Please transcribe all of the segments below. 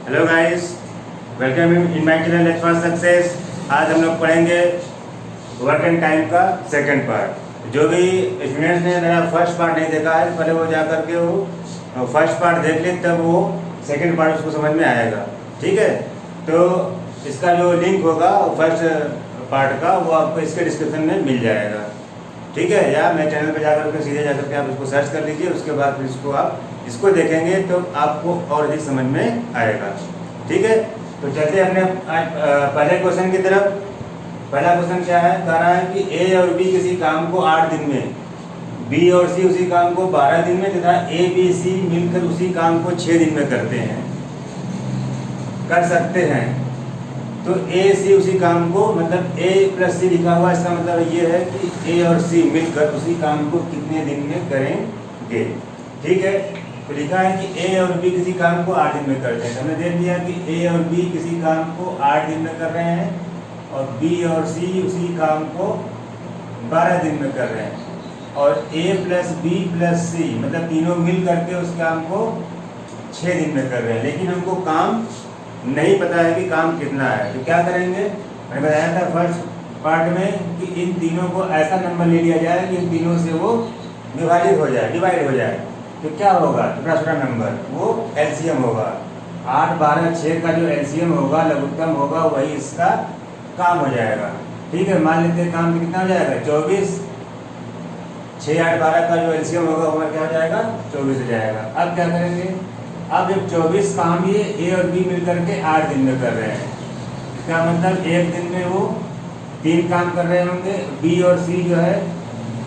Hello guys, welcome in my channel let's for success. आज हम लोग पढ़ेंगे वर्क एंड टाइम का सेकंड पार्ट। जो भी स्टूडेंट्स ने मेरा फर्स्ट पार्ट नहीं देखा है, पहले वो जा करके वो फर्स्ट पार्ट देख ले, तब वो सेकंड पार्ट उसको समझ में आएगा। ठीक है, तो इसका जो लिंक होगा फर्स्ट पार्ट का, वो आपको इसके डिस्क्रिप्शन में मिल जाएगा। ठीक है, या मेरे चैनल पे जाकर के सीधे जाकर के आप इसको सर्च कर लीजिए। उसके बाद फिर इसको देखेंगे तो आपको और भी समझ में आएगा। ठीक है, तो चलते अपने पहले क्वेश्चन की तरफ। पहला क्वेश्चन क्या है, कह रहा है कि ए और बी किसी काम को 8 दिन में, बी और सी उसी काम को 12 दिन में तथा ए बी सी मिलकर उसी काम को 6 दिन में कर सकते हैं। तो ए सी उसी काम को, मतलब ए प्लस सी लिखा हुआ, इसका मतलब ये है कि ए और सी मिलकर उसी काम को कितने दिन में करेंगे। ठीक है, तो लिखा है कि ए और बी किसी काम को 8 दिन में करते हैं। हमने देख लिया कि ए और बी किसी काम को 8 दिन में कर रहे हैं और बी और सी उसी काम को 12 दिन में कर रहे हैं। और ए प्लस बी प्लस सी मतलब तीनों मिल करके उस काम को 6 दिन में कर रहे हैं। लेकिन हमको काम नहीं पता है कि काम कितना है, तो क्या करेंगे। मैंने बताया था फर्स्ट पार्ट में कि इन तीनों को ऐसा नंबर ले लिया जाए कि इन तीनों से वो विभाजित हो जाए, डिवाइड हो जाए। तो क्या होगा, छोटा छोटा नंबर वो एलसीएम होगा। 8, 12, 6 का जो एलसीएम होगा, लघुत्तम होगा, वही इसका काम हो जाएगा। ठीक है, मान लेते हैं काम कितना हो जाएगा 24। 6, 8, 12 का जो एलसीएम होगा वो क्या हो जाएगा 24 हो जाएगा। अब क्या करेंगे, अब जब 24 काम ये ए और बी मिलकर के 8 दिन में कर रहे हैं, इसका मतलब एक दिन में वो 3 काम कर रहे होंगे। बी और सी जो है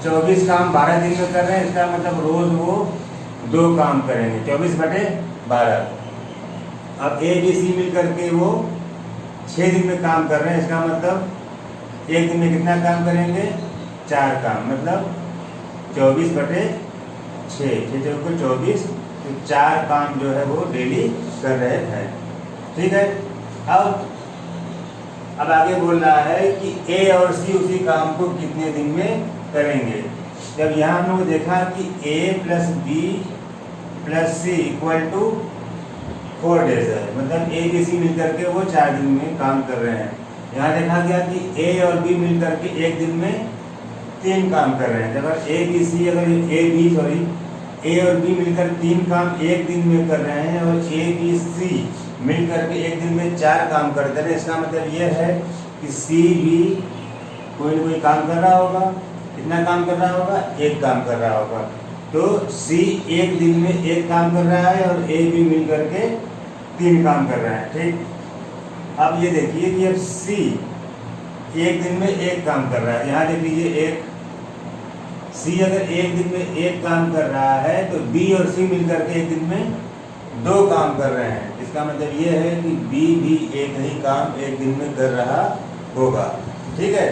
24 काम 12 दिन में कर रहे हैं, इसका मतलब रोज वो 2 काम करेंगे, 24/12। अब ए बी सी मिल करके वो 6 दिन में काम कर रहे हैं, इसका मतलब एक दिन में कितना काम करेंगे 4 काम, मतलब 24/6, 6 को 24, तो 4 काम जो है वो डेली कर रहे हैं। ठीक है, अब आगे बोल रहा है कि ए और सी उसी काम को कितने दिन में करेंगे। जब यहाँ हम लोग देखा कि A plus B plus C equal to 4 days है, मतलब ए बी सी मिलकर के वो 4 दिन में काम कर रहे हैं। यहाँ देखा गया कि ए और बी मिलकर के एक दिन में 3 काम कर रहे हैं। अगर ए और बी मिलकर 3 काम एक दिन में कर रहे हैं और ए बी सी मिलकर के एक दिन में 4 काम करते हैं, इसका मतलब ये है कि सी भी कोई न कोई काम कर रहा होगा। कितना काम कर रहा होगा, 1 काम कर रहा होगा। तो सी एक दिन में 1 काम कर रहा है और ए बी मिल करके 3 काम कर रहा है। ठीक, अब ये देखिए कि अब सी एक दिन में 1 काम कर रहा है। यहाँ देख लीजिए, एक सी अगर एक दिन में 1 काम कर रहा है तो बी और सी मिल करके एक दिन में 2 काम कर रहे हैं। इसका मतलब ये है कि बी भी एक ही काम एक दिन में कर रहा होगा। ठीक है,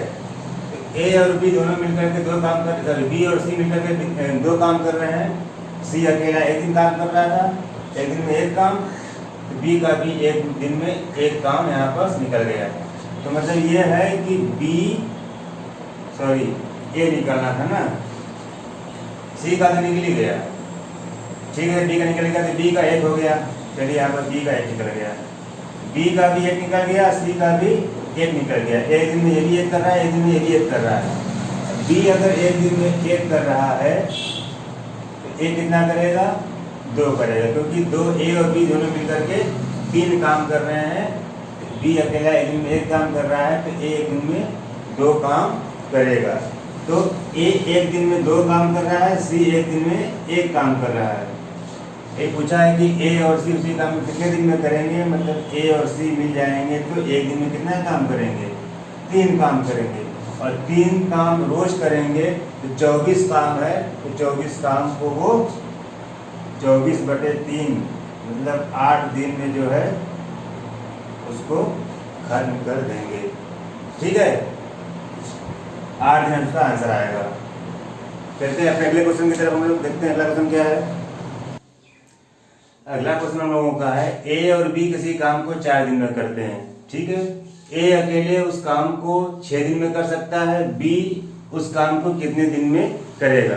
ए और बी दोनों मिलकर के 2 काम कर, बी और सी मिलकर के 2 काम कर रहे हैं। सी अकेला एक दिन काम कर रहा था, एक दिन में 1 काम, तो बी का भी एक दिन में 1 काम यहाँ पर निकल गया। तो मतलब ये है कि ए निकलना था ना, सी का तो निकल ही गया। ठीक है, बी का निकल गया तो बी का 1 हो गया। चलिए यहाँ पर बी का 1 निकल गया, बी का भी 1 निकल गया, सी का भी 1 निकल गया। एक दिन में ये भी 1 कर रहा है, एक दिन में ये भी 1 कर रहा है। बी अगर एक दिन में 1 कर रहा है तो ए कितना करेगा 2 करेगा, क्योंकि ए और बी दोनों मिलकर के 3 काम कर रहे हैं। बी अकेला एक दिन में 1 काम कर रहा है तो ए एक दिन में 2 काम करेगा। तो ए एक दिन में 2 काम कर रहा है, सी एक दिन में 1 काम कर रहा है। ये पूछा है कि ए और सी उसी काम कितने दिन में करेंगे, मतलब ए और सी मिल जाएंगे तो एक दिन में कितना काम करेंगे 3 काम करेंगे। और 3 काम रोज करेंगे तो 24 काम है, तो 24 काम को वो 24/3 मतलब 8 दिन में जो है उसको खत्म कर देंगे। ठीक है, 8 दिन उसका आंसर आएगा। चलते हैं अपने अगले क्वेश्चन की तरफ। हम लोग देखते हैं अगला क्वेश्चन क्या है। अगला क्वेश्चन हम लोगों का है, ए और बी किसी काम को 4 दिन में करते हैं। ठीक है, ए अकेले उस काम को 6 दिन में कर सकता है, बी उस काम को कितने दिन में करेगा।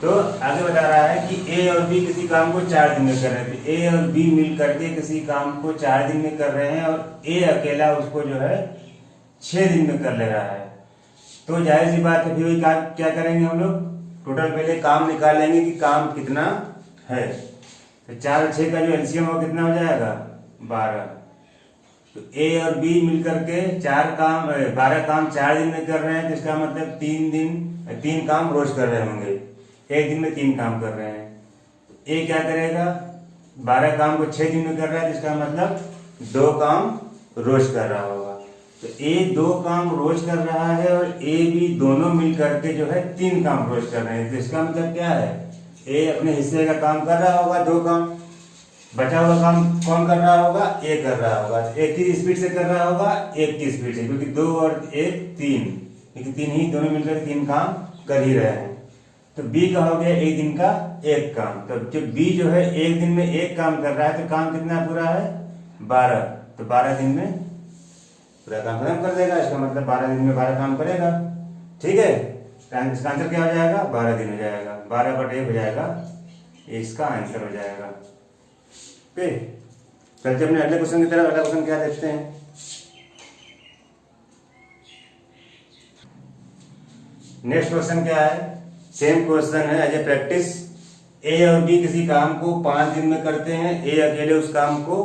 तो आगे बता रहा है कि ए और बी किसी काम को 4 दिन में कर रहे थे। ए और बी मिल करके किसी काम को 4 दिन में कर रहे हैं और ए अकेला उसको जो है 6 दिन में कर ले रहा है। तो जाहिर सी बात है फिर क्या करेंगे हम लोग, टोटल पहले काम निकालेंगे कि काम कितना है। तो 4 और 6 का जो एलसीएम हो कितना हो जाएगा 12। तो ए और बी मिल करके 12 काम 4 दिन में कर रहे हैं, तो इसका मतलब 3 काम रोज कर रहे होंगे। एक दिन में 3 काम कर रहे हैं। ए क्या करेगा, 12 काम को 6 दिन में कर रहा है, जिसका मतलब 2 काम रोज कर रहा होगा। तो ए 2 काम रोज कर रहा है और ए बी दोनों मिल करके जो है 3 काम रोज कर रहे हैं। तो इसका मतलब क्या है, ए अपने हिस्से का काम कर रहा होगा 2 काम, बचा हुआ काम कौन कर रहा होगा, ए कर रहा होगा। एक की स्पीड से कर रहा होगा, एक की स्पीड से, क्योंकि 2 और 1 3, क्योंकि 3 ही दोनों मिलकर 3 काम कर ही रहे हैं। तो बी का हो गया एक दिन का 1 काम। तो जब बी जो है एक दिन में 1 काम कर रहा है, तो काम कितना पूरा है 12। तो 12 दिन में पूरा काम खत्म कर देगा। इसका मतलब 12 दिन में 12 काम करेगा। ठीक है, इसका आंसर क्या हो जाएगा, 12 दिन हो जाएगा, 12/1 हो जाएगा, इसका आंसर हो जाएगा। ओके, चलते अपने अगले क्वेश्चन की तरफ। अगला क्वेश्चन क्या देखते हैं। नेक्स्ट क्वेश्चन क्या है, सेम क्वेश्चन है एज ए प्रैक्टिस। ए और बी किसी काम को 5 दिन में करते हैं। ए अकेले उस काम को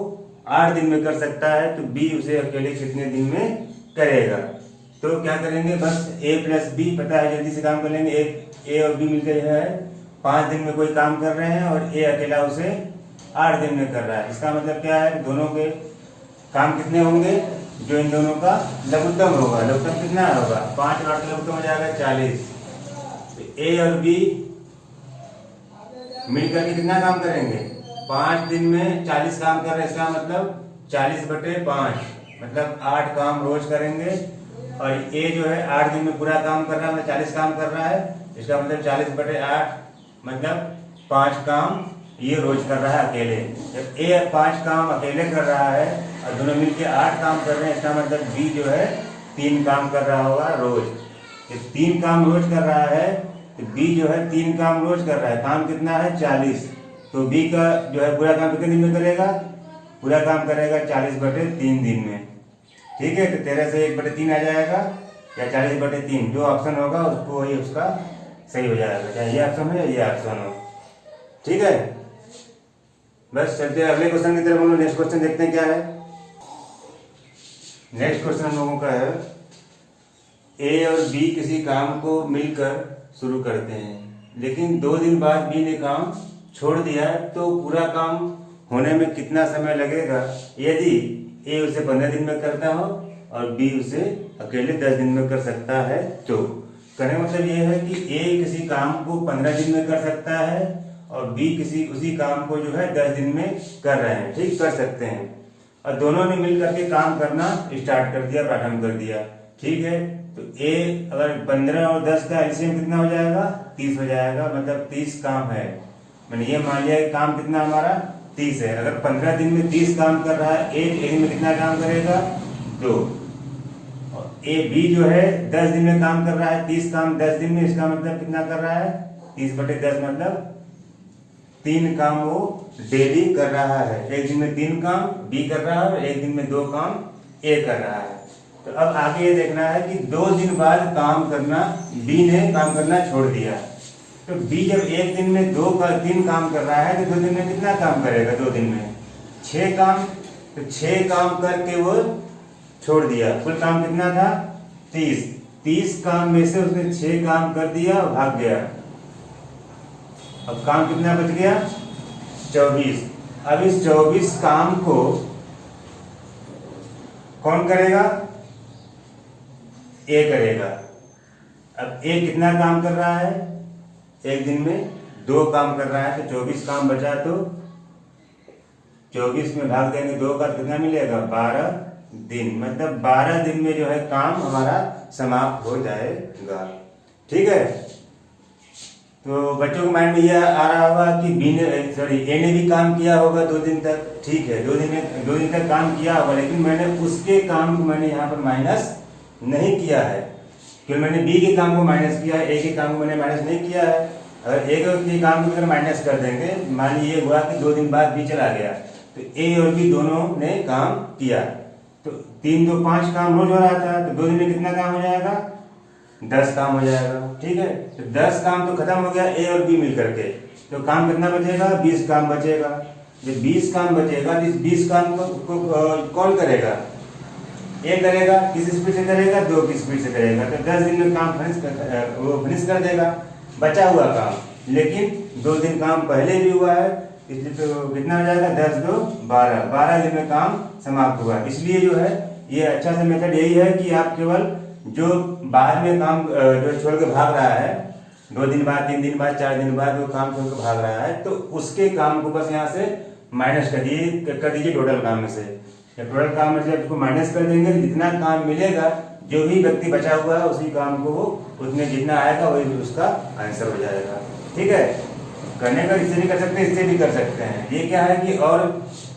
8 दिन में कर सकता है, तो बी उसे अकेले कितने दिन में करेगा। तो क्या करेंगे, बस ए प्लस बी पता है, जल्दी से काम कर लेंगे। ए और बी मिलकर जो है 5 दिन में कोई काम कर रहे हैं और ए अकेला उसे 8 दिन में कर रहा है। इसका मतलब क्या है, दोनों के काम कितने होंगे, जो इन दोनों का लघुत्तम होगा। लघुत्तम कितना होगा, 5 और 8 लघुत्तम हो जाएगा 40। ए और बी मिलकर के कितना काम करेंगे, 5 दिन में 40 काम कर रहे हैं। इसका मतलब 40/5, मतलब 8 काम रोज करेंगे। और ए जो है 8 दिन में पूरा काम कर रहा है, मतलब 40 काम कर रहा है। इसका मतलब 40/8, मतलब 5 काम ये रोज कर रहा है अकेले। जब ए 5 काम अकेले कर रहा है और दोनों मिलकर 8 काम कर रहे हैं, इसका मतलब बी जो है 3 काम कर रहा होगा रोज। जब 3 काम रोज कर रहा है, तो बी जो है 3 काम रोज कर रहा है। काम कितना है 40, तो बी का जो है पूरा काम कितने दिन में करेगा, पूरा काम करेगा 40/3 दिन में। ठीक है, तो 13 से 1/3 आ जाएगा, या 40/3, जो ऑप्शन होगा उसको वही उसका सही हो जाएगा, चाहे ये ऑप्शन हो या ये ऑप्शन हो। ठीक है, बस चलते हैं अगले क्वेश्चन की तरफ। हम लोग नेक्स्ट क्वेश्चन देखते हैं क्या है। नेक्स्ट क्वेश्चन हम लोगों का है, ए और बी किसी काम को मिलकर शुरू करते हैं, लेकिन 2 दिन बाद बी ने काम छोड़ दिया है, तो पूरा काम होने में कितना समय लगेगा। यदि ए उसे 15 दिन में करता हो और बी उसे अकेले 10 दिन में कर सकता है, तो कहने मतलब ये है कि ए किसी काम को 15 दिन में कर सकता है और बी उसी काम को जो है 10 दिन में कर रहे हैं। ठीक, कर सकते हैं, और दोनों ने मिल करके काम करना स्टार्ट कर दिया, प्रारंभ कर दिया। ठीक है, तो ए अगर 15 और 10 का एलसीएम कितना हो जाएगा, 30 हो जाएगा, मतलब 30 काम है। मैंने ये मान लिया कि काम कितना हमारा 30 है। अगर 15 दिन में 30 काम कर रहा है, एक दिन में कितना काम करेगा 2। और ए बी जो है 10 दिन में काम कर रहा है, 30 काम 10 दिन में, इसका मतलब कितना कर रहा है 30/10, मतलब 3 काम वो डेली कर रहा है। एक दिन में 3 काम बी कर रहा है और एक दिन में 2 काम ए कर रहा है। तो अब आगे ये देखना है कि 2 दिन बाद काम करना बी ने काम करना छोड़ दिया। तो बी जब एक दिन में 3 काम कर रहा है, तो 2 दिन में कितना काम करेगा, 2 दिन में 6 काम। तो 6 काम करके वो छोड़ दिया। कुल काम कितना था 30 काम में से उसने 6 काम कर दिया और भाग गया। अब काम कितना बच गया 24। अब इस 24 काम को कौन करेगा, ए करेगा। अब ए कितना काम कर रहा है, एक दिन में 2 काम कर रहा है, तो 24 काम बचा, तो 24 में भाग देंगे 2 का, कितना मिलेगा 12 दिन, मतलब 12 दिन में जो है काम हमारा समाप्त हो जाएगा। ठीक है, तो बच्चों के माइंड में यह आ रहा होगा कि ए ने भी काम किया होगा 2 दिन तक। ठीक है, 2 दिन तक काम किया होगा, लेकिन मैंने उसके काम को मैंने यहाँ पर माइनस नहीं किया है, क्योंकि मैंने बी के काम को माइनस किया है, ए के काम को मैंने माइनस नहीं किया है। अगर एक व्यक्ति काम को अगर माइनस कर देंगे, मान लीजिए हुआ कि 2 दिन बाद बी चला गया, तो ए और बी दोनों ने काम किया, तो 3 2 5 काम रोज हो रहा था, तो 2 दिन में कितना काम हो जाएगा? 10 काम हो जाएगा। ठीक है, तो 10 काम तो खत्म हो गया ए और बी मिल करके, तो काम कितना बचेगा? 20 काम बचेगा। जब 20 काम बचेगा तो इस 20 काम को कौन करेगा? ए करेगा। किस स्पीड से करेगा? 2 की स्पीड से करेगा। तो 10 दिन में काम फिनिश कर देगा बचा हुआ काम। लेकिन 2 दिन काम पहले भी हुआ है, इसलिए तो कितना हो जाएगा? 10 2 12 दिन में काम समाप्त हुआ। इसलिए जो है ये अच्छा सा मेथड यही है कि आप केवल जो बाद में काम जो छोड़ के भाग रहा है, 2 दिन बाद 3 दिन बाद 4 दिन बाद वो काम छोड़ के भाग रहा है, तो उसके काम को बस यहाँ से माइनस कर दीजिए टोटल काम में से। टोटल काम में से आपको माइनस कर देंगे, जितना काम मिलेगा, जो भी व्यक्ति बचा हुआ है उसी काम को वो उसमें जितना आएगा वही उसका आंसर हो जाएगा। ठीक है, करने का इससे भी कर सकते हैं, इससे भी कर सकते हैं। ये क्या है कि और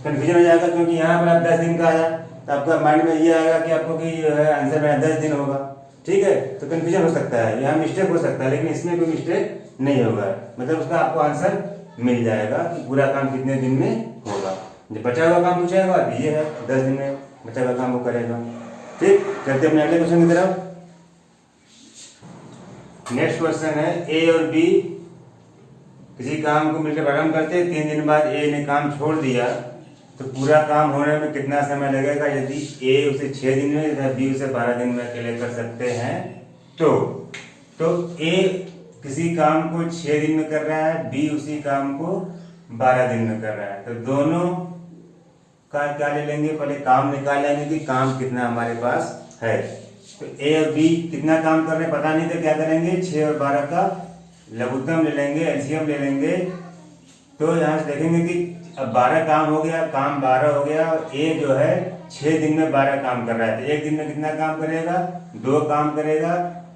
कन्फ्यूजन हो जाएगा, क्योंकि यहाँ पर आप 10 दिन का आया तो आपका माइंड में ये आएगा कि आपको कि जो है आंसर में 10 दिन होगा। ठीक है, तो कन्फ्यूजन हो सकता है, यहाँ मिस्टेक हो सकता है, लेकिन इसमें कोई मिस्टेक नहीं होगा। मतलब उसका आपको आंसर मिल जाएगा कि पूरा काम कितने दिन में होगा। जो बचा हुआ काम पूछेगा तो ये है 10 दिन में बचा हुआ काम वो करेगा। ठीक, करते अपने अगले क्वेश्चन की तरफ। नेक्स्ट क्वेश्चन है, ए और बी किसी काम को मिलकर प्रारंभ करते, 3 दिन बाद ए ने काम छोड़ दिया, तो पूरा काम होने में कितना समय लगेगा? यदि ए उसे 6 दिन में तथा बी उसे 12 दिन में अकेले कर सकते हैं, तो ए किसी काम को 6 दिन में कर रहा है, बी उसी काम को 12 दिन में कर रहा है, तो दोनों का क्या ले लेंगे? पहले काम निकाल लेंगे कि काम कितना हमारे पास है। तो ए और बी कितना काम कर रहे हैं पता नहीं, तो क्या करेंगे? 6 और 12 का लघुत्तम ले लेंगे, एलसीएम ले लेंगे। तो यहाँ से देखेंगे कि अब 12 काम हो गया, काम 12 हो गया, और ए जो है 6 दिन में 12 काम कर रहा है, तो एक दिन में कितना काम करेगा? 2 काम करेगा।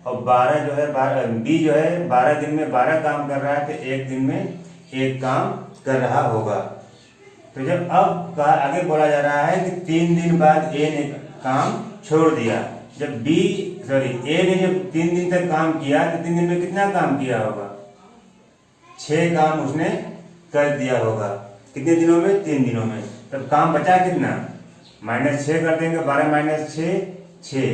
और 12 जो है बी जो है 12 दिन में 12 काम कर रहा है, तो एक दिन में 1 काम कर रहा होगा। तो जब अब आगे बोला जा रहा है कि 3 दिन बाद ए ने काम छोड़ दिया, जब ए ने जब 3 दिन तक काम किया, तो 3 दिन में कितना काम किया होगा? 6 काम उसने कर दिया होगा। कितने दिनों में? 3 दिनों में। तब काम बचा कितना? -6 कर देंगे, 12 - 6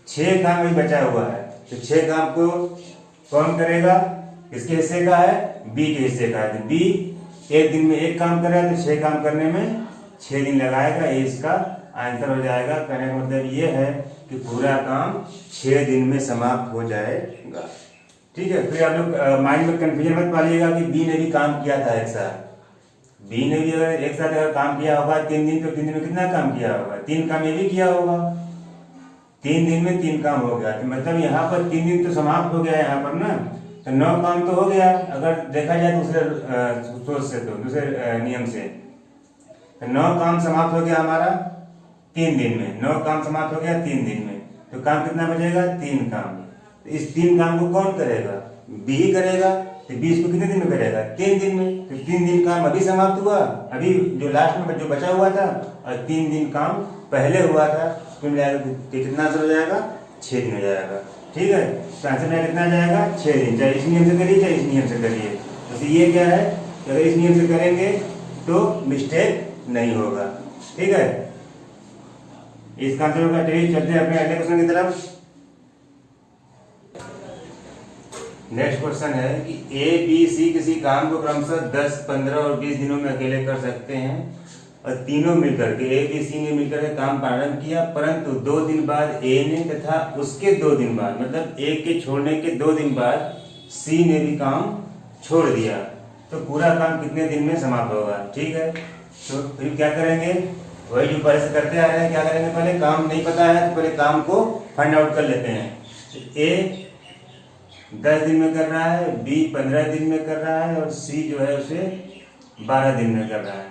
6 काम ही बचा हुआ है, तो 6 काम को कौन करेगा? किसके हिस्से का है? बी के हिस्से का है। तो बी एक दिन में 1 काम कर रहा है, तो 6 काम करने में 6 दिन लगाएगा, ये इसका आंसर हो जाएगा। कहने का मतलब ये है कि पूरा काम 6 दिन में समाप्त हो जाएगा। ठीक है, फिर आप लोग माइंड में कंफ्यूजन मत पालिएगा कि बी ने भी काम किया था एक साथ। बी ने भी अगर एक साथ अगर काम किया होगा 3 दिन, तो 3 दिन में कितना काम किया होगा? 3 काम ये भी किया होगा। 3 दिन में 3 काम हो गया, तो मतलब यहाँ पर 3 दिन तो समाप्त हो गया यहाँ पर ना, तो 9 काम तो हो गया अगर देखा जाए दूसरे सोच से, तो दूसरे नियम से। तो 9 काम समाप्त हो गया हमारा 3 दिन में, 9 काम समाप्त हो गया 3 दिन में, तो काम कितना बचेगा? 3 काम। तो इस 3 काम को कौन करेगा? बी ही करेगा। तो बी इसको कितने दिन में करेगा? 3 दिन में। तो 3 दिन काम अभी समाप्त हुआ, अभी जो लास्ट में जो बचा हुआ था, और 3 दिन काम पहले हुआ था, तो मिलाएगा कितना आंसर हो जाएगा? 6 दिन हो जाएगा। ठीक है, तो आंसर में कितना आ जाएगा? 6 दिन। चाहे इस नियम से करिए चाहे इस नियम से करिए। तो ये क्या है कि अगर इस नियम से करेंगे तो मिस्टेक नहीं होगा। ठीक है, इसका आंसर होगा। चलते हैं अपने अगले क्वेश्चन की तरफ। नेक्स्ट क्वेश्चन है कि ए बी सी किसी काम को क्रमशः 10 15 और 20 दिनों में अकेले कर सकते हैं, और तीनों मिलकर के ए बी सी ने मिलकर के काम प्रारंभ किया, परंतु 2 दिन बाद ए ने तथा उसके 2 दिन बाद, मतलब ए के छोड़ने के 2 दिन बाद सी ने भी काम छोड़ दिया, तो पूरा काम कितने दिन में समाप्त होगा? ठीक है, तो फिर क्या करेंगे? वही जो पहले से करते आ रहे हैं। क्या करेंगे? पहले काम नहीं पता है तो पहले काम को फाइंड आउट कर लेते हैं। ए 10 दिन में कर रहा है, बी 15 दिन में कर रहा है, और सी जो है उसे 12 दिन में कर रहा है।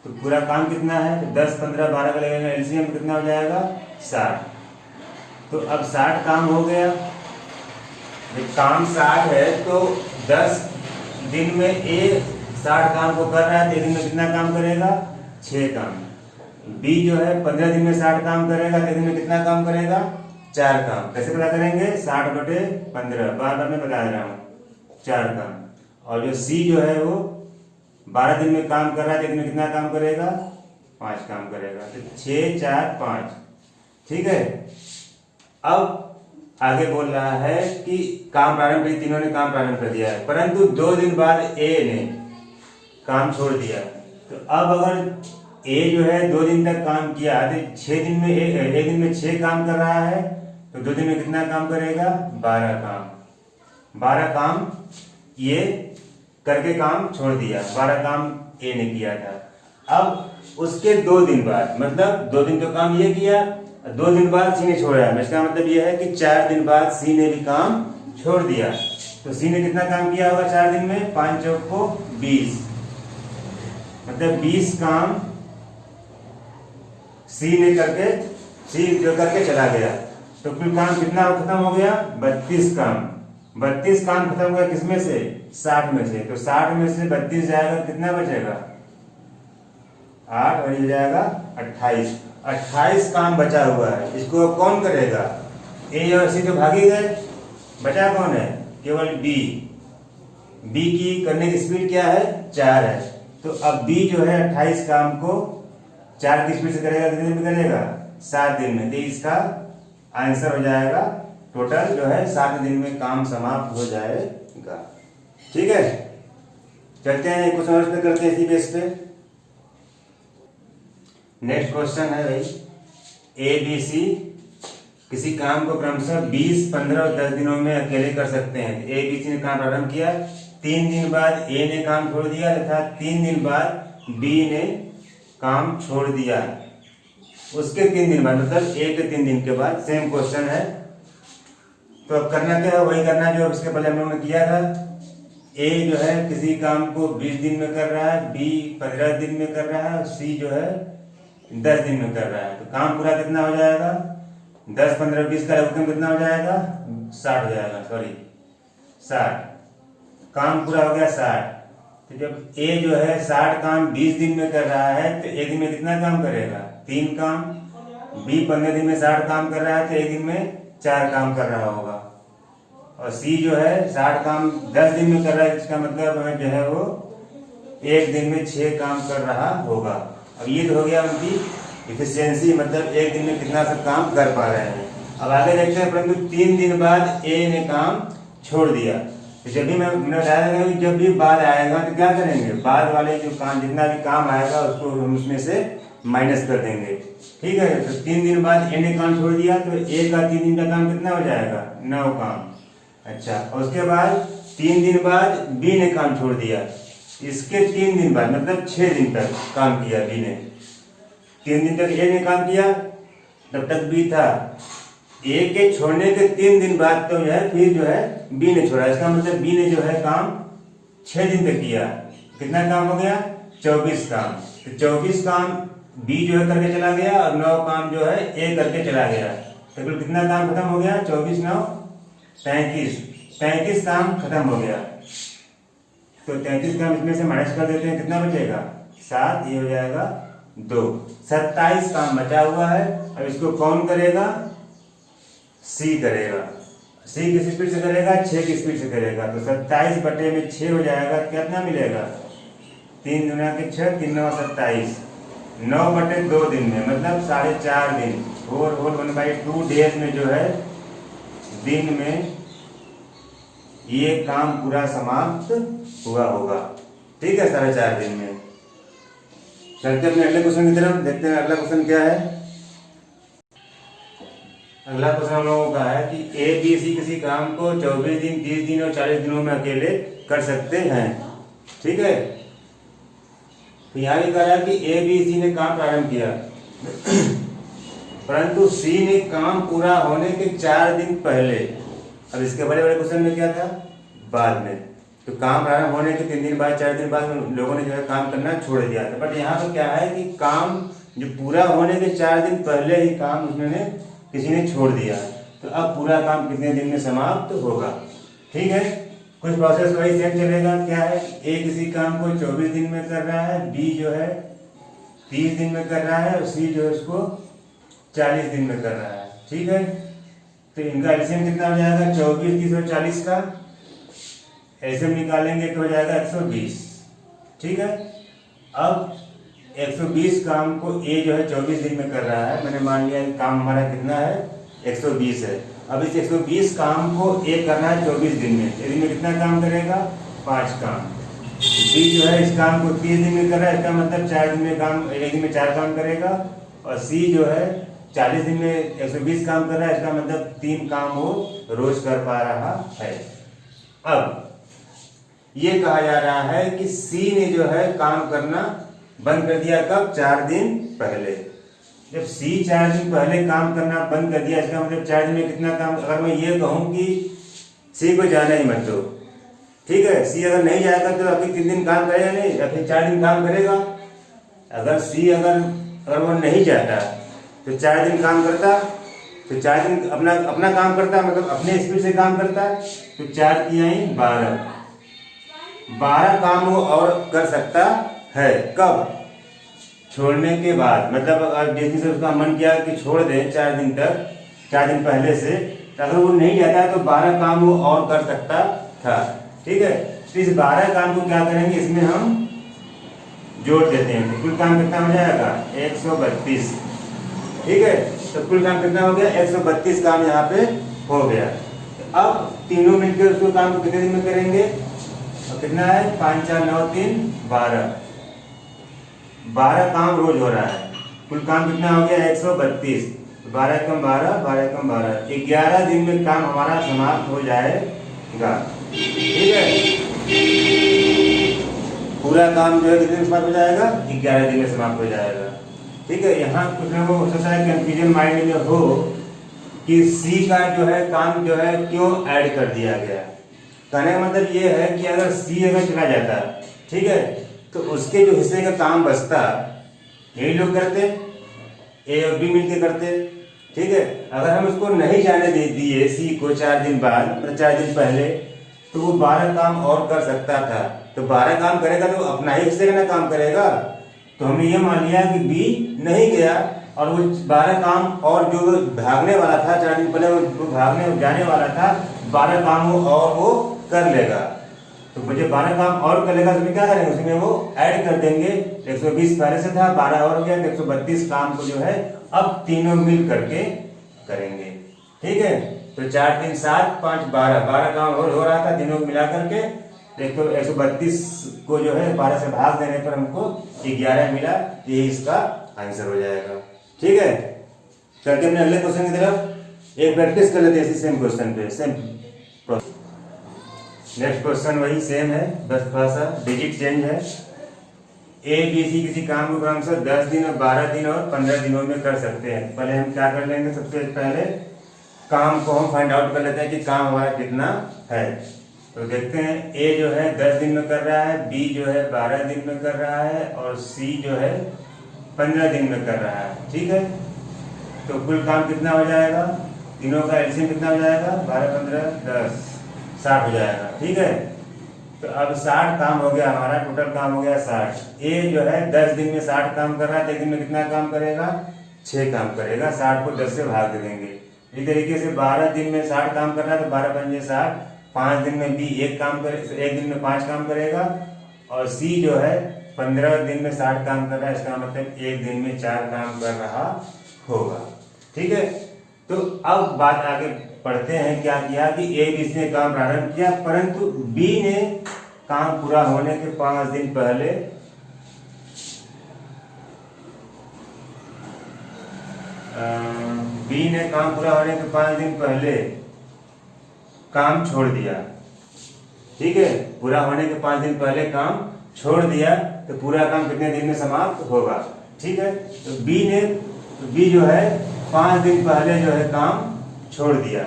तो पूरा काम कितना है? 10 15 12 का लगेगा, एलसीएम कितना हो जाएगा? 60। तो अब 60 काम हो गया। जब काम 60 है तो 10 दिन में ए 60 काम को कर रहा है, तो एक दिन में कितना काम करेगा? 6 काम। बी जो है 15 दिन में 60 काम करेगा, तो एक दिन में कितना काम करेगा? 4 काम। कैसे पता करेंगे? 60/15, बार बार मैं बता रहा हूँ। 4 काम। और जो सी जो है वो 12 दिन में काम कर रहा है, तो कितना काम करेगा? 5 काम करेगा। तो 6 4 5। ठीक है। अब आगे बोल रहा है कि काम प्रारंभ कर, तीनों ने काम प्रारंभ कर दिया है, परंतु 2 दिन बाद ए ने काम छोड़ दिया। तो अब अगर ए जो है 2 दिन तक काम किया, तो 6 दिन में एक दिन में 6 काम कर रहा है, तो 2 दिन में कितना काम करेगा? 12 काम। 12 काम ये करके काम छोड़ दिया, 12 काम ए ने किया था। अब उसके 2 दिन बाद, मतलब 2 दिन तो काम ये किया, 2 दिन बाद सी ने छोड़ा है। इसका मतलब यह है कि 4 दिन बाद सी ने भी काम छोड़ दिया। तो सी ने कितना काम किया होगा 4 दिन में? 5 चौको 20, मतलब 20 काम सी ने करके चला गया। तो कुल काम कितना खत्म हो गया? 32 काम। 32 काम खत्म हुआ किसमें से? 60 में से। तो 60 में से 32 जाएगा, कितना बचेगा? 8 और ये जाएगा 28। 28 काम बचा हुआ है। इसको कौन करेगा? ए और सी तो भागी गए, बचा कौन है? केवल बी। बी की करने की स्पीड क्या है? 4 है। तो अब बी जो है 28 काम को 4 की स्पीड से करेगा, कितने दिन में करेगा? 7 दिन में। तो इसका आंसर हो जाएगा टोटल जो है 7 दिन में काम समाप्त हो जाएगा। ठीक है, चलते हैं कुछ और करते हैं इसी बेस पे। नेक्स्ट क्वेश्चन है भाई, ए बी सी किसी काम को क्रमशः 20, 15 और 10 दिनों में अकेले कर सकते हैं। ए बी सी ने काम प्रारंभ किया, 3 दिन बाद ए ने काम छोड़ दिया तथा 3 दिन बाद बी ने काम छोड़ दिया। उसके 3 दिन बाद, मतलब ए के 3 दिन के बाद सेम क्वेश्चन है। तो अब करना क्या है? वही करना जो इसके पहले हम लोगों ने किया था। ए जो है किसी काम को 20 दिन में कर रहा है, बी 15 दिन में कर रहा है, सी जो है 10 दिन में कर रहा है। तो काम पूरा कितना हो जाएगा? 10, 15, 20 का लघुत्तम कितना हो जाएगा? 60 हो जाएगा, सॉरी 60। काम पूरा हो गया 60। तो जब ए जो है 60 काम 20 दिन में कर रहा है, तो एक दिन में कितना काम करेगा? 3 काम। बी 15 दिन में 60 काम कर रहा है, तो एक दिन में 4 काम कर रहा होगा। और सी जो है 60 काम 10 दिन में कर रहा है, इसका मतलब जो है वो एक दिन में 6 काम कर रहा होगा। अब ये तो हो गया उनकी इफिशियंसी, मतलब एक दिन में कितना सब काम कर पा रहे हैं। अब आगे देखते हैं, परंतु 3 दिन बाद ए ने काम छोड़ दिया। तो जब भी मैंने बताया कि जब भी बाद आएगा तो क्या करेंगे? बाद वाले जो काम, जितना भी काम आएगा उसको हम उसमें से माइनस कर देंगे। ठीक है। तो 3 दिन बाद ए ने काम छोड़ दिया, तो ए का 3 दिन का काम कितना हो जाएगा? 9 काम। अच्छा, और उसके बाद 3 दिन बाद बी ने काम छोड़ दिया। इसके 3 दिन बाद, मतलब 6 दिन तक काम किया बी ने। 3 दिन तक ए ने काम किया, तब तक बी था। ए के छोड़ने के 3 दिन बाद तो जो है फिर जो है बी ने छोड़ा। इसका मतलब बी ने जो है काम 6 दिन तक किया। कितना काम हो गया? 24 काम। तो 24 काम बी जो है करके चला गया, और 9 काम जो है ए करके चला गया। तो कुल कितना काम खत्म हो गया? 24 9 33। 33 काम खत्म हो गया। तो 33 काम इसमें से माइनस कर देते हैं, कितना बचेगा? 7, ये हो जाएगा 2। 27 काम बचा हुआ है। अब इसको कौन करेगा? सी करेगा। सी किस स्पीड से करेगा? 6 की स्पीड से करेगा। तो 27 बटे में 6 हो जाएगा, कितना मिलेगा? 3 दुना के 6, 3 9 27। 9 बटे 2 दिन में, मतलब 4.5 दिन, 4/1/2 डेज में जो है दिन में ये काम पूरा समाप्त हुआ होगा। ठीक है, 4.5 दिन में। चलते अपने अगले क्वेश्चन की तरफ, देखते हैं अगला क्वेश्चन क्या है। अगला क्वेश्चन हम लोगों का है कि ए बी सी किसी काम को 24 दिन, 30 दिन और 40 दिनों में अकेले कर सकते हैं। ठीक है। तो यहाँ भी कह रहा है कि ए बी सी ने काम प्रारंभ किया, परंतु सी ने काम पूरा होने के 4 दिन पहले। अब इसके बड़े बड़े क्वेश्चन में क्या था? बाद में। तो काम प्रारंभ होने के 3 दिन बाद, 4 दिन बाद लोगों ने जो है काम करना छोड़ दिया था। बट यहाँ तो क्या है कि काम जो पूरा होने के 4 दिन पहले ही काम उन्होंने किसी ने छोड़ दिया। तो अब पूरा काम कितने दिन में समाप्त होगा? ठीक है, कुछ प्रोसेस वही सेम चलेगा। क्या है? ए किसी काम को 24 दिन में कर रहा है, बी जो है 30 दिन में कर रहा है, और सी जो है उसको 40 दिन में कर रहा है। ठीक है। तो इनका एलसीएम कितना हो जाएगा? 24, 30 और 40 का एलसीएम निकालेंगे तो हो जाएगा 120। ठीक है, अब 120 काम को ए जो है 24 दिन में कर रहा है, मैंने मान लिया काम हमारा कितना है 120 है। अब इस 120 काम को ए करना है 24 दिन में, दिन में कितना काम करेगा 5 काम। बी जो है इस काम को 30 दिन में कर रहा है, इसका मतलब 4 दिन में काम, एक दिन में 4 काम करेगा। और सी जो है 40 दिन में 120 काम कर रहा है, इसका मतलब 3 काम वो रोज कर पा रहा है। अब ये कहा जा रहा है कि सी ने जो है काम करना बंद कर दिया, कब 4 दिन पहले। जब सी 4 दिन पहले काम करना बंद कर दिया, इसका मतलब 4 दिन में कितना काम। अगर मैं ये कहूँ कि सी को जाना ही मत दो, ठीक है, सी अगर नहीं जाएगा तो अभी 3 दिन काम करेगा नहीं, या फिर 4 दिन काम करेगा। अगर सी अगर वो नहीं जाता तो 4 दिन काम करता, तो 4 दिन अपना काम करता, मतलब अपने स्पीड से काम करता है, तो 4 किया 12 काम वो और कर सकता है। कब? छोड़ने के बाद। मतलब अगर जिस से उसका मन किया कि छोड़ दे 4 दिन तक, 4 दिन पहले से, तो अगर वो नहीं जाता है तो 12 काम वो और कर सकता था। ठीक है, तो इस 12 काम को क्या करेंगे, इसमें हम जोड़ देते हैं, तो कुल काम कितना हो जाएगा 132। ठीक है, तो कुल काम कितना हो गया 132 काम यहाँ पे हो गया। तो अब तीनों मिलकर उसको काम को कितने दिन में करेंगे, और कितना है 5 4 9 3 12 काम रोज हो रहा है। कुल काम कितना हो गया 132, 12 कम 12, 12 कम 12, 11 दिन में काम हमारा समाप्त हो जाएगा। ठीक है, पूरा काम जो है कितने दिन समाप्त हो जाएगा 11 दिन में समाप्त हो जाएगा। ठीक है, यहाँ कुछ लोगों को हो सकता है कंफ्यूजन माइंड में हो कि सी का जो है काम जो है क्यों ऐड कर दिया गया। कहने का मतलब ये है कि अगर सी अगर चला जाता, ठीक है, तो उसके जो हिस्से का काम बचता, यही लोग करते, ए और बी मिलके करते। ठीक है, अगर हम उसको नहीं जाने दे दिए सी को 4 दिन बाद, मतलब 4 दिन पहले, तो वो 12 काम और कर सकता था। तो 12 काम करेगा तो अपना ही हिस्से का ना काम करेगा। तो हमने ये मान लिया कि बी नहीं गया, और वो 12 काम और जो भागने वाला था 4 दिन पहले, वो भागने जाने वाला था, 12 काम वो और वो कर लेगा। तो मुझे 12 काम और कर लेगा, तो क्या करेंगे, उसमें वो ऐड कर देंगे। 120 पहले से था, 12 और हो गया, तो 132 काम को जो है अब तीनों मिल करके करेंगे। ठीक है, तो 4 3 7 5 12 काम और हो रहा था, तीनों को मिला करके। देखो 132 को जो है 12 से भाग देने पर हमको 11 मिला, यही इसका आंसर हो जाएगा। ठीक है, चलते अपने अगले क्वेश्चन की तरफ एक प्रैक्टिस कर लेते हैं इसी सेम क्वेश्चन पे। सेम नेक्स्ट क्वेश्चन वही सेम है, बस थोड़ा सा डिजिट चेंज है। ए बी सी किसी काम को क्रमशः 10 दिन और 12 दिन और 15 दिनों में कर सकते हैं। पहले हम क्या कर लेंगे, सबसे पहले काम को हम फाइंड आउट कर लेते हैं कि काम हमारा कितना है। तो देखते हैं, ए जो है 10 दिन में कर रहा है, बी जो है 12 दिन में कर रहा है, और सी जो है 15 दिन में कर रहा है। ठीक है, तो कुल काम कितना हो जाएगा, तीनों का एलसीएम कितना हो जाएगा 12 15 10 60 हो जाएगा। ठीक है, तो अब 60 काम हो गया हमारा, टोटल काम हो गया 60। ए जो है 10 दिन में 60 काम कर रहा है, तो एक दिन में कितना काम करेगा 6 काम करेगा। 60 को 10 से भाग दे देंगे। इस तरीके से 12 दिन में 60 काम कर रहा है, तो 12 पंजे 60, 5 दिन में बी 1 काम करे, 1 दिन में 5 काम करेगा। और सी जो है 15 दिन में 60 काम कर रहा है, इसका मतलब 1 दिन में 4 काम कर रहा होगा। ठीक है, तो अब बात आगे पढ़ते हैं। क्या किया कि ए बी सी ने काम प्रारंभ किया, परंतु बी ने काम पूरा होने के 5 दिन पहले बी ने काम पूरा होने के 5 दिन पहले काम छोड़ दिया। ठीक है, पूरा होने के 5 दिन पहले काम छोड़ दिया, तो पूरा काम कितने दिन में समाप्त होगा। ठीक है, तो बी जो है 5 दिन पहले जो है काम छोड़ दिया।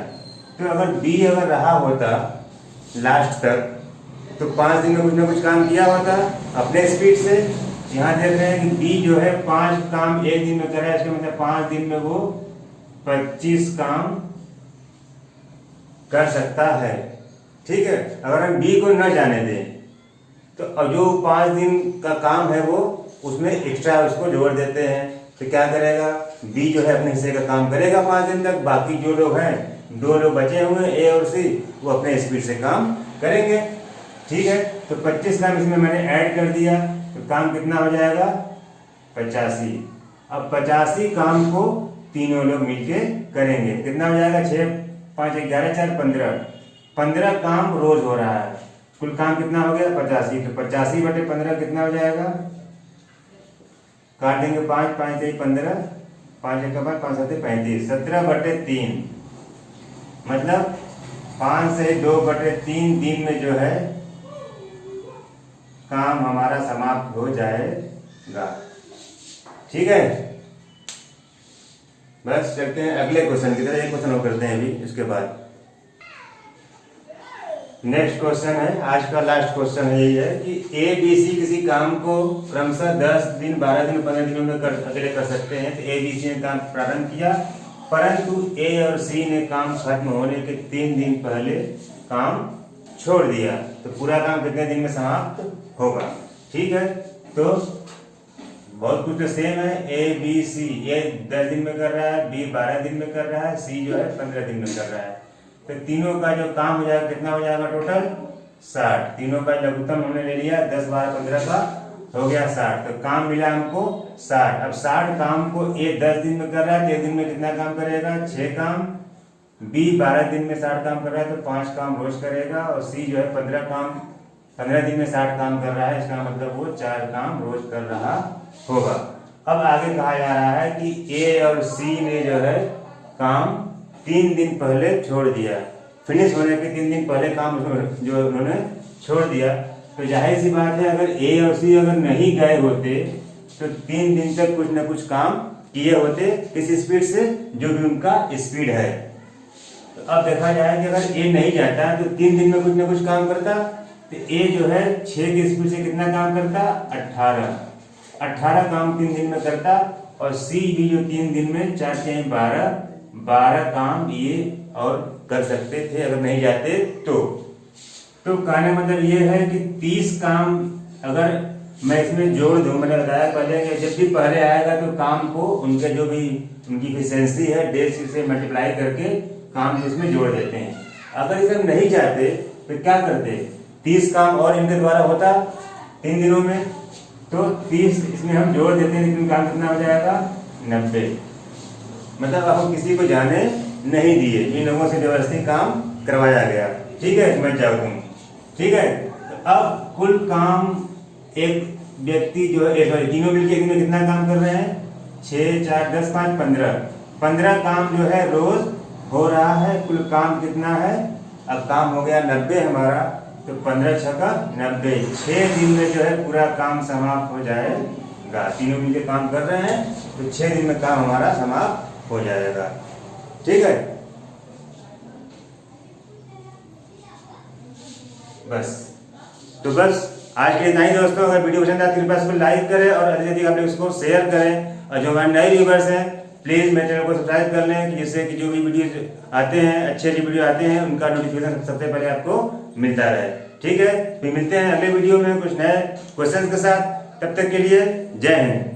तो अगर बी अगर रहा होता लास्ट तक, तो 5 दिन में कुछ ना कुछ काम किया होता अपने स्पीड से। यहाँ देख रहे हैं कि बी जो है 5 काम 1 दिन में कर रहा है, इसका मतलब 5 दिन में वो 25 काम कर सकता है। ठीक है, अगर हम बी को न जाने दें, तो अब जो 5 दिन का काम है वो उसमें एक्स्ट्रा उसको जोड़ देते हैं। तो क्या करेगा, बी जो है अपने हिस्से का काम करेगा 5 दिन तक, बाकी जो लोग हैं 2 लोग बचे हुए ए और सी, वो अपने स्पीड से काम करेंगे। ठीक है, तो 25 काम इसमें मैंने ऐड कर दिया, तो काम कितना हो जाएगा 85। अब 85 काम को तीनों लोग मिलके करेंगे, कितना हो जाएगा 6 5 11 4 15 काम रोज हो रहा है, कुल काम कितना हो गया 85। तो 85/15 कितना हो जाएगा, काट देंगे 5 5 से 15, 5 1 5 7 35, 17/3 मतलब 5 से 2/3 दिन में जो है काम हमारा समाप्त हो जाएगा। ठीक है, बस चलते हैं अगले क्वेश्चन की तरह। एक क्वेश्चन और करते हैं अभी, इसके बाद नेक्स्ट क्वेश्चन है, आज का लास्ट क्वेश्चन है, यही है कि ए बी सी किसी काम को क्रमशः 10 दिन 12 दिन 15 दिनों में अकेले कर सकते हैं। तो ए बी सी ने काम प्रारंभ किया, परंतु ए और सी ने काम खत्म होने के 3 दिन पहले काम छोड़ दिया, तो पूरा काम कितने दिन में समाप्त होगा। ठीक है, तो बहुत कुछ तो सेम है, ए बी सी, ए 10 दिन में कर रहा है, बी 12 दिन में कर रहा है, सी जो है 15 दिन में कर रहा है। तो तीनों का जो काम हो जाएगा कितना हो जाएगा टोटल 60। तीनों का लघुत्तम हमने ले लिया 10 12 15 का हो गया 60, तो काम मिला हमको 60। अब 60 काम को ए 10 दिन में कर रहा है, तो 1 दिन में कितना काम करेगा 6 काम, बी 12 दिन में 60 काम कर रहा है तो 5 काम रोज करेगा, और सी जो है 15 दिन में 60 काम कर रहा है, इसका मतलब वो 4 काम रोज कर रहा होगा। अब आगे कहा जा रहा है कि ए और सी ने जो है काम 3 दिन पहले छोड़ दिया, फिनिश होने के 3 दिन पहले काम जो उन्होंने छोड़ दिया। तो जाहिर सी बात है, अगर ए और सी अगर नहीं गए होते तो 3 दिन तक कुछ न कुछ काम किए होते, किस स्पीड से, जो भी उनका स्पीड है। तो अब देखा जाए कि अगर ए नहीं जाता तो 3 दिन में कुछ न कुछ काम करता, तो ए जो है 6 की स्पीड से कितना काम करता 18 काम 3 दिन में करता, और सी भी जो 3 दिन में 4 से 12 काम ये और कर सकते थे अगर नहीं जाते तो। कहने मतलब ये है कि 30 काम अगर मैं इसमें जोड़ दूं, मैंने बताया पहले कि जब भी पहले आएगा तो काम को उनके जो भी उनकी एफिशिएंसी है 1.5 से मल्टीप्लाई करके काम इसमें जोड़ देते हैं। अगर ये सब नहीं जाते तो क्या करते, 30 काम और इनके द्वारा होता 3 दिनों में, तो 30 इसमें हम जोड़ देते हैं, लेकिन काम कितना हो जाएगा 90। मतलब अब हम किसी को जाने नहीं दिए, इन लोगों से व्यवस्थित काम करवाया गया। ठीक है, मैं जाऊँ। ठीक है, तो अब कुल काम एक व्यक्ति जो है तीनों मिलकर दिन में कितना काम कर रहे हैं 6 4 10 5 15 काम जो है रोज हो रहा है। कुल काम कितना है, अब काम हो गया 90 हमारा, तो 15 छक्का 90, 6 दिन में जो है पूरा काम समाप्त हो जाएगा। तीनों मिलकर काम कर रहे हैं तो 6 दिन में काम हमारा समाप्त हो जाएगा। ठीक है, बस आज के इतना ही दोस्तों। अगर वीडियो पसंद आए तो कृपया इसको लाइक करें और अधिक से अधिक आप लोग इसको शेयर करें, और जो हमारे नए व्यूवर्स हैं प्लीज मेरे चैनल को सब्सक्राइब कर लें, जिससे कि जो भी वीडियो आते हैं अच्छे वीडियो आते हैं उनका नोटिफिकेशन सबसे पहले आपको मिलता रहे। ठीक है, फिर मिलते हैं अगले वीडियो में कुछ नए क्वेश्चन के साथ। तब तक के लिए जय हिंद।